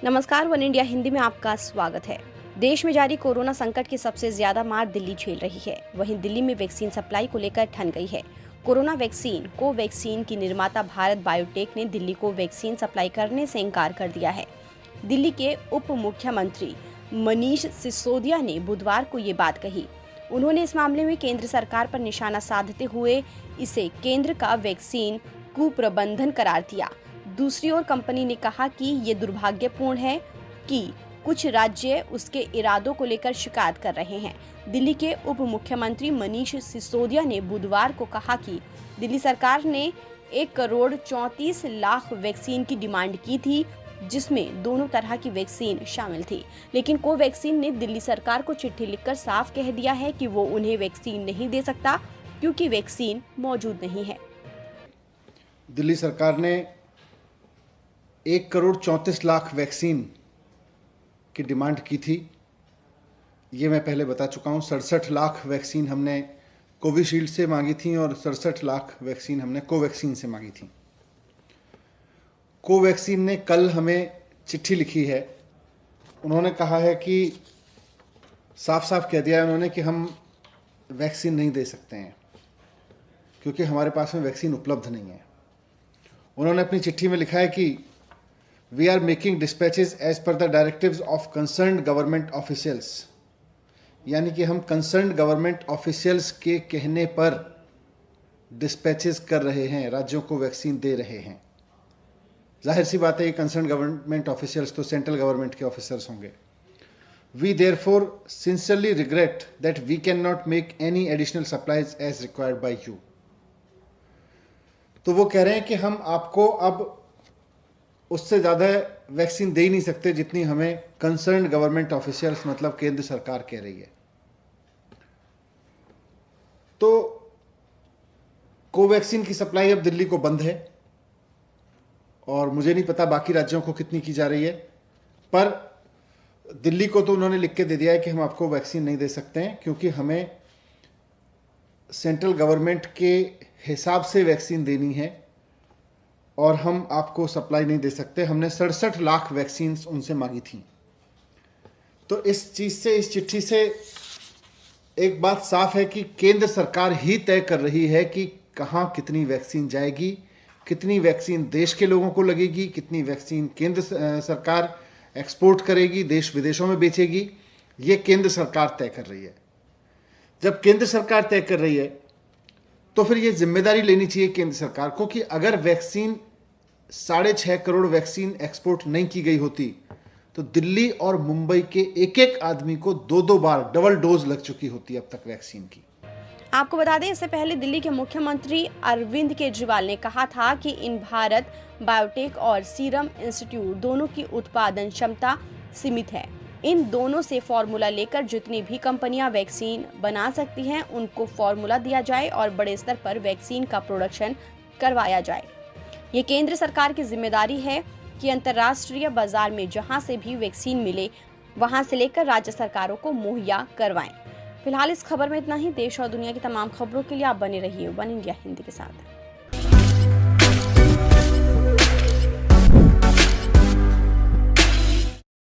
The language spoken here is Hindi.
नमस्कार, वन इंडिया हिंदी में आपका स्वागत है। देश में जारी कोरोना संकट की सबसे ज्यादा मार दिल्ली झेल रही है। वहीं दिल्ली में वैक्सीन सप्लाई को लेकर ठन गई है। कोरोना वैक्सीन कोवैक्सीन की निर्माता भारत बायोटेक ने दिल्ली को वैक्सीन सप्लाई करने से इनकार कर दिया है। दिल्ली के उप मुख्यमंत्री मनीष सिसोदिया ने बुधवार को ये बात कही। उन्होंने इस मामले में केंद्र सरकार पर निशाना साधते हुए इसे केंद्र का वैक्सीन कुप्रबंधन करार दिया। दूसरी ओर कंपनी ने कहा कि ये दुर्भाग्यपूर्ण है कि कुछ राज्य उसके इरादों को लेकर शिकायत कर रहे हैं। दिल्ली के उप मुख्यमंत्री मनीष सिसोदिया ने बुधवार को कहा कि दिल्ली सरकार ने 1,34,00,000 वैक्सीन की डिमांड की थी, जिसमें दोनों तरह की वैक्सीन शामिल थी। लेकिन कोवैक्सीन ने दिल्ली सरकार को चिट्ठी लिखकर साफ कह दिया है कि वो उन्हें वैक्सीन नहीं दे सकता क्योंकि वैक्सीन मौजूद नहीं है। दिल्ली सरकार ने 1,34,00,000 वैक्सीन की डिमांड की थी। ये मैं पहले बता चुका हूँ। 67 लाख वैक्सीन हमने कोविशील्ड से मांगी थी और 67 लाख वैक्सीन हमने कोवैक्सीन से मांगी थी। कोवैक्सीन ने कल हमें चिट्ठी लिखी है। उन्होंने कहा है कि साफ साफ कह दिया है उन्होंने कि हम वैक्सीन नहीं दे सकते हैं क्योंकि हमारे पास में वैक्सीन उपलब्ध नहीं है। उन्होंने अपनी चिट्ठी में लिखा है कि We are making dispatches as per the directives of concerned government officials, यानी कि हम concerned government officials के कहने पर dispatches कर रहे हैं, राज्यों को वैक्सीन दे रहे हैं। जाहिर सी बात है ये concerned government officials तो सेंट्रल गवर्नमेंट के ऑफिसर्स होंगे। We therefore sincerely regret that we cannot make any additional supplies as required by you। तो वो कह रहे हैं कि हम आपको अब उससे ज़्यादा वैक्सीन दे ही नहीं सकते जितनी हमें कंसर्न गवर्नमेंट ऑफिशियल्स मतलब केंद्र सरकार कह रही है। तो कोवैक्सीन की सप्लाई अब दिल्ली को बंद है और मुझे नहीं पता बाकी राज्यों को कितनी की जा रही है, पर दिल्ली को तो उन्होंने लिख के दे दिया है कि हम आपको वैक्सीन नहीं दे सकते हैं क्योंकि हमें सेंट्रल गवर्नमेंट के हिसाब से वैक्सीन देनी है और हम आपको सप्लाई नहीं दे सकते। हमने 67 लाख वैक्सीन उनसे मांगी थी। तो इस चीज़ से, इस चिट्ठी से एक बात साफ है कि केंद्र सरकार ही तय कर रही है कि कहाँ कितनी वैक्सीन जाएगी, कितनी वैक्सीन देश के लोगों को लगेगी, कितनी वैक्सीन केंद्र सरकार एक्सपोर्ट करेगी, देश विदेशों में बेचेगी। ये केंद्र सरकार तय कर रही है। जब केंद्र सरकार तय कर रही है तो फिर ये जिम्मेदारी लेनी चाहिए केंद्र सरकार को कि अगर वैक्सीन 6.5 करोड़ वैक्सीन एक्सपोर्ट नहीं की गई होती तो दिल्ली और मुंबई के एक एक आदमी को 2-2 बार डबल डोज लग चुकी होती अब तक वैक्सीन की। आपको बता दें, इससे पहले दिल्ली के मुख्यमंत्री अरविंद केजरीवाल ने कहा था कि इन भारत बायोटेक और सीरम इंस्टीट्यूट दोनों की उत्पादन क्षमता सीमित है। इन दोनों से फॉर्मूला लेकर जितनी भी कंपनियां वैक्सीन बना सकती हैं उनको फॉर्मूला दिया जाए और बड़े स्तर पर वैक्सीन का प्रोडक्शन करवाया जाए। ये केंद्र सरकार की जिम्मेदारी है कि अंतर्राष्ट्रीय बाजार में जहां से भी वैक्सीन मिले वहां से लेकर राज्य सरकारों को मुहैया करवाएं। फिलहाल इस खबर में इतना ही। देश और दुनिया की तमाम खबरों के लिए आप बने रहिए वन इंडिया हिंदी के साथ।